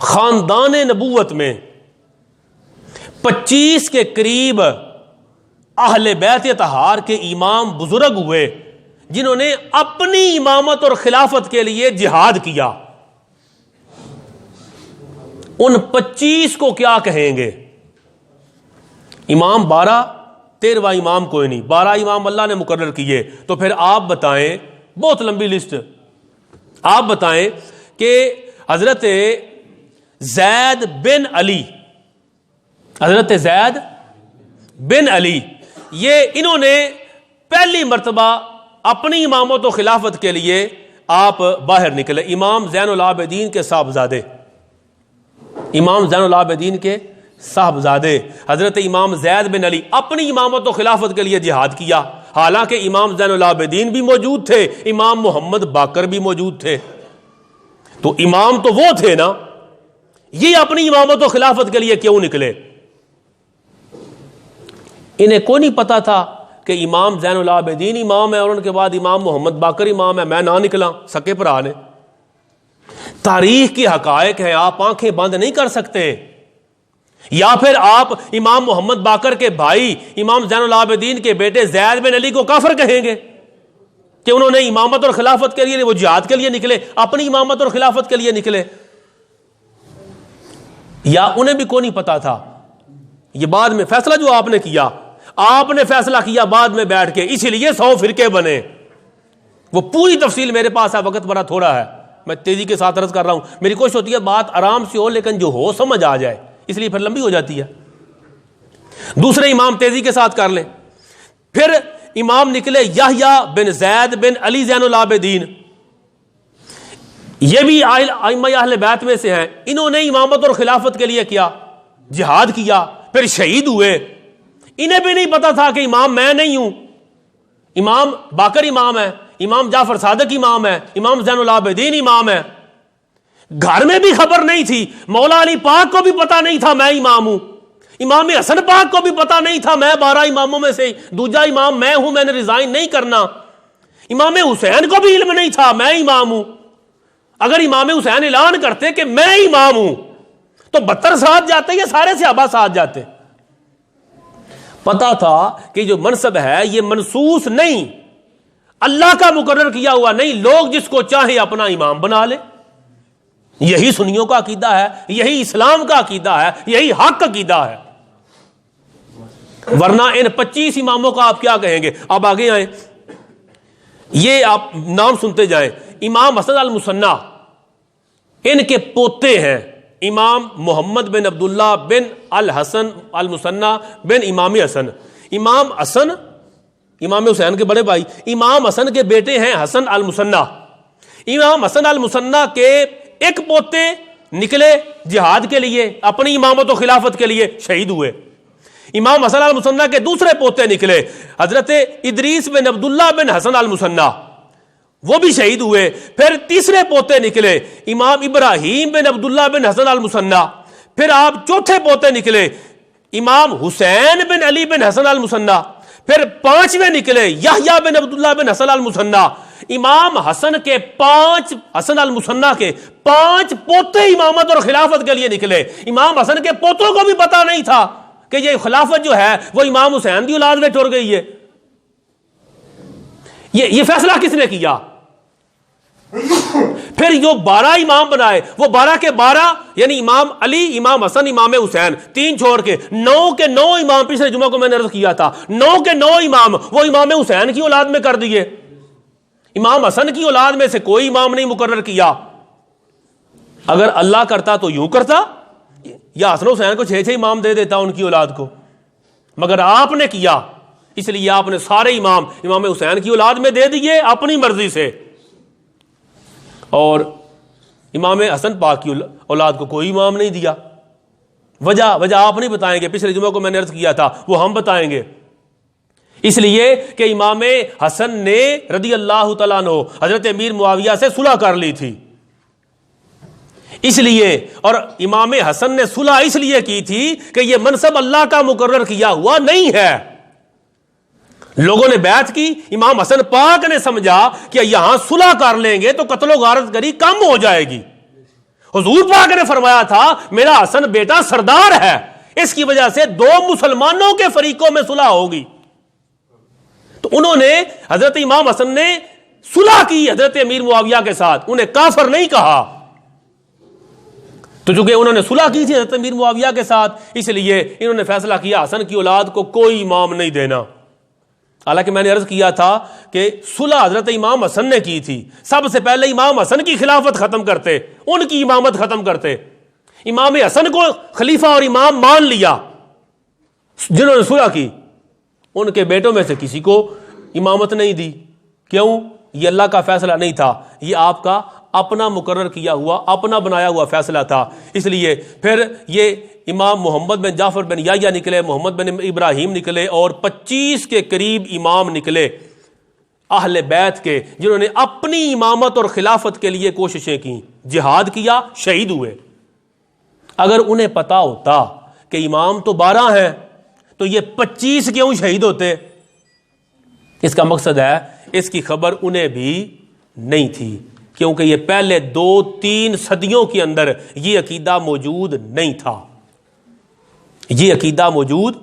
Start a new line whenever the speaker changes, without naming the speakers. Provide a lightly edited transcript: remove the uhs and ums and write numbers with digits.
خاندان نبوت میں 25 کے قریب اہل بیت اطہار کے امام بزرگ ہوئے جنہوں نے اپنی امامت اور خلافت کے لیے جہاد کیا. ان 25 کو کیا کہیں گے؟ امام 12، 13واں امام کوئی نہیں، 12 امام اللہ نے مقرر کیے. تو پھر آپ بتائیں، بہت لمبی لسٹ، آپ بتائیں کہ حضرت زید بن علی، حضرت زید بن علی، یہ انہوں نے پہلی مرتبہ اپنی امامت و خلافت کے لیے آپ باہر نکلے. امام زین العابدین کے صاحبزادے، امام زین العابدین کے صاحبزادے حضرت امام زید بن علی اپنی امامت و خلافت کے لیے جہاد کیا. حالانکہ امام زین العابدین بھی موجود تھے، امام محمد باقر بھی موجود تھے. تو امام تو وہ تھے نا، یہ اپنی امامت و خلافت کے لیے کیوں نکلے؟ انہیں کوئی نہیں پتا تھا کہ امام زین العابدین امام ہے اور ان کے بعد امام محمد باقر امام ہے. میں نہ نکلا، سکے بھرا نے. تاریخ کی حقائق ہیں، آپ آنکھیں بند نہیں کر سکتے. یا پھر آپ امام محمد باقر کے بھائی امام زین العابدین کے بیٹے زید بن علی کو کافر کہیں گے کہ انہوں نے امامت اور خلافت کے لیے، وہ جہاد کے لیے نکلے، اپنی امامت اور خلافت کے لیے نکلے؟ یا انہیں بھی کوئی نہیں پتا تھا؟ یہ بعد میں فیصلہ جو آپ نے کیا، آپ نے فیصلہ کیا بعد میں بیٹھ کے، اسی لیے 100 فرقے بنے. وہ پوری تفصیل میرے پاس ہے، وقت بڑا تھوڑا ہے، میں تیزی کے ساتھ عرض کر رہا ہوں. میری کوشش ہوتی ہے بات آرام سے ہو لیکن جو ہو سمجھ آ جائے، اس لیے پھر لمبی ہو جاتی ہے. دوسرے امام تیزی کے ساتھ کر لیں. پھر امام نکلے یحییٰ بن زید بن علی زین العابدین، یہ بھی ائمہ اہل بیت میں سے ہیں. انہوں نے امامت اور خلافت کے لیے کیا، جہاد کیا، پھر شہید ہوئے. انہیں بھی نہیں پتا تھا کہ امام میں نہیں ہوں، امام باقر امام ہے، امام جعفر صادق امام ہے، امام زین العابدین امام ہے. گھر میں بھی خبر نہیں تھی، مولا علی پاک کو بھی پتا نہیں تھا میں امام ہوں، امام حسن پاک کو بھی پتا نہیں تھا میں 12 اماموں میں سے دوسرا امام میں ہوں، میں نے ریزائن نہیں کرنا. امام حسین کو بھی علم نہیں تھا میں امام ہوں. اگر امام حسین اعلان کرتے کہ میں امام ہوں تو 72 ساتھ جاتے یا سارے صحابہ ساتھ جاتے؟ پتا تھا کہ جو منصب ہے یہ منصوص نہیں، اللہ کا مقرر کیا ہوا نہیں، لوگ جس کو چاہے اپنا امام بنا لے. یہی سنیوں کا عقیدہ ہے، یہی اسلام کا عقیدہ ہے، یہی حق عقیدہ ہے. ورنہ ان 25 اماموں کا آپ کیا کہیں گے؟ اب آگے آئیں، یہ آپ نام سنتے جائیں. امام حسن المثنی، ان کے پوتے ہیں امام محمد بن عبداللہ بن الحسن المثنی بن امام حسن. امام حسن امام حسین کے بڑے بھائی، امام حسن کے بیٹے ہیں حسن المثنی. امام حسن المثنی کے ایک پوتے نکلے جہاد کے لیے، اپنی امامت و خلافت کے لیے، شہید ہوئے. امام حسن المثنی کے دوسرے پوتے نکلے حضرت ادریس بن عبداللہ بن حسن المثنی، وہ بھی شہید ہوئے. پھر تیسرے پوتے نکلے امام ابراہیم بن عبداللہ بن حسن المثنی. پھر آپ چوتھے پوتے نکلے امام حسین بن علی بن حسن المثنی. پھر 5ویں نکلے یحییٰ بن عبداللہ بن حسن المثنی. امام حسن کے 5 حسن المثنی کے 5 پوتے امامت اور خلافت کے لیے نکلے. امام حسن کے پوتوں کو بھی پتا نہیں تھا کہ یہ خلافت جو ہے وہ امام حسین کی اولاد میں ٹر گئی ہے. یہ فیصلہ کس نے کیا؟ پھر جو 12 امام بنائے وہ 12 کے 12 یعنی امام علی، امام حسن، امام حسین، 3 چھوڑ کے 9 کے 9 امام. پچھلے جمعہ کو میں نے عرض کیا تھا 9 کے 9 امام وہ امام حسین کی اولاد میں کر دیے. امام حسن کی اولاد میں سے کوئی امام نہیں مقرر کیا. اگر اللہ کرتا تو یوں کرتا، یا حسن حسین کو 6 امام دے دیتا ان کی اولاد کو، مگر آپ نے کیا، اس لیے آپ نے سارے امام امام حسین کی اولاد میں دے دیے اپنی مرضی سے، اور امام حسن پاک کی اولاد کو کوئی امام نہیں دیا. وجہ آپ نہیں بتائیں گے، پچھلے جمعہ کو میں نے عرض کیا تھا وہ ہم بتائیں گے. اس لیے کہ امام حسن نے رضی اللہ تعالیٰ عنہ حضرت امیر معاویہ سے صلح کر لی تھی، اس لیے، اور امام حسن نے صلح اس لیے کی تھی کہ یہ منصب اللہ کا مقرر کیا ہوا نہیں ہے. لوگوں نے بیعت کی، امام حسن پاک نے سمجھا کہ یہاں صلح کر لیں گے تو قتل و غارت گری کم ہو جائے گی. حضور پاک نے فرمایا تھا میرا حسن بیٹا سردار ہے، اس کی وجہ سے 2 مسلمانوں کے فریقوں میں صلح ہوگی. تو انہوں نے حضرت امام حسن نے صلح کی حضرت امیر معاویہ کے ساتھ، انہیں کافر نہیں کہا. تو چونکہ انہوں نے صلح کی تھی حضرت امیر معاویہ کے ساتھ، اس لیے انہوں نے فیصلہ کیا حسن کی اولاد کو کوئی امام نہیں دینا. حالانکہ میں نے عرض کیا تھا کہ صلح حضرت امام حسن نے کی تھی، سب سے پہلے امام حسن کی خلافت ختم کرتے، ان کی امامت ختم کرتے. امام حسن کو خلیفہ اور امام مان لیا جنہوں نے صلح کی، ان کے بیٹوں میں سے کسی کو امامت نہیں دی. کیوں؟ یہ اللہ کا فیصلہ نہیں تھا، یہ آپ کا اپنا مقرر کیا ہوا، اپنا بنایا ہوا فیصلہ تھا. اس لیے پھر یہ امام محمد بن جعفر بن یحییٰ نکلے، محمد بن ابراہیم نکلے، اور 25 کے قریب امام نکلے اہل بیت کے، جنہوں نے اپنی امامت اور خلافت کے لیے کوششیں کی، جہاد کیا، شہید ہوئے. اگر انہیں پتا ہوتا کہ امام تو 12 ہیں تو یہ 25 کیوں شہید ہوتے؟ اس کا مقصد ہے اس کی خبر انہیں بھی نہیں تھی، کیونکہ یہ پہلے 2-3 صدیوں کے اندر یہ عقیدہ موجود نہیں تھا، یہ عقیدہ موجود